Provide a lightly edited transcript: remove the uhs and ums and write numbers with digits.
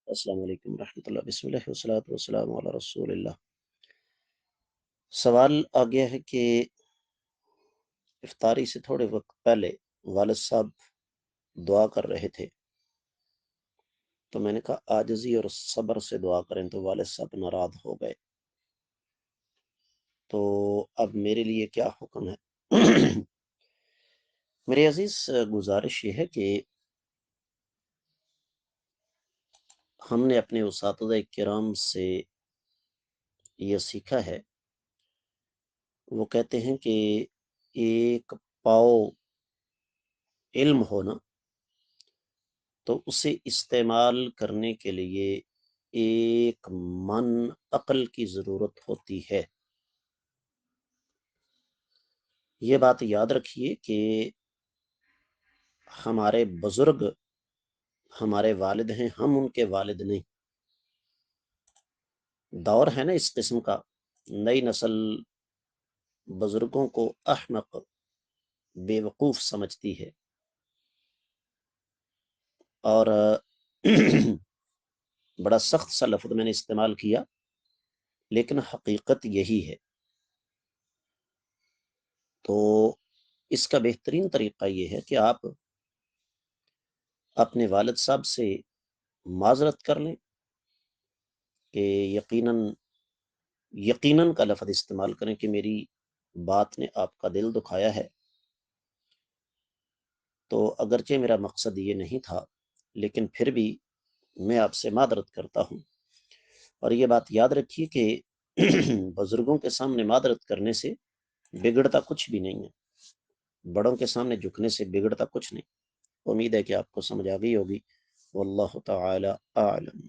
السلام علیکم ورحمۃ اللہ، بسم اللہ والصلاۃ والسلام علی رسول اللہ۔ سوال آ گیا ہے کہ افطاری سے تھوڑے وقت پہلے والد صاحب دعا کر رہے تھے، تو میں نے کہا عاجزی اور صبر سے دعا کریں، تو والد صاحب ناراض ہو گئے، تو اب میرے لیے کیا حکم ہے؟ میرے عزیز، گزارش یہ ہے کہ ہم نے اپنے اساتذہ کرام سے یہ سیکھا ہے، وہ کہتے ہیں کہ ایک پاؤ علم ہونا تو اسے استعمال کرنے کے لیے ایک من عقل کی ضرورت ہوتی ہے۔ یہ بات یاد رکھیے کہ ہمارے بزرگ ہمارے والد ہیں، ہم ان کے والد نہیں۔ دور ہے نا اس قسم کا، نئی نسل بزرگوں کو احمق، بے وقوف سمجھتی ہے، اور بڑا سخت سا لفظ میں نے استعمال کیا، لیکن حقیقت یہی ہے۔ تو اس کا بہترین طریقہ یہ ہے کہ آپ اپنے والد صاحب سے معذرت کر لیں، کہ یقیناً کا لفظ استعمال کریں کہ میری بات نے آپ کا دل دکھایا ہے، تو اگرچہ میرا مقصد یہ نہیں تھا، لیکن پھر بھی میں آپ سے معذرت کرتا ہوں۔ اور یہ بات یاد رکھیے کہ بزرگوں کے سامنے معذرت کرنے سے بگڑتا کچھ بھی نہیں ہے، بڑوں کے سامنے جھکنے سے بگڑتا کچھ نہیں۔ امید ہے کہ آپ کو سمجھ آ گئی ہوگی۔ واللہ تعالی اعلم۔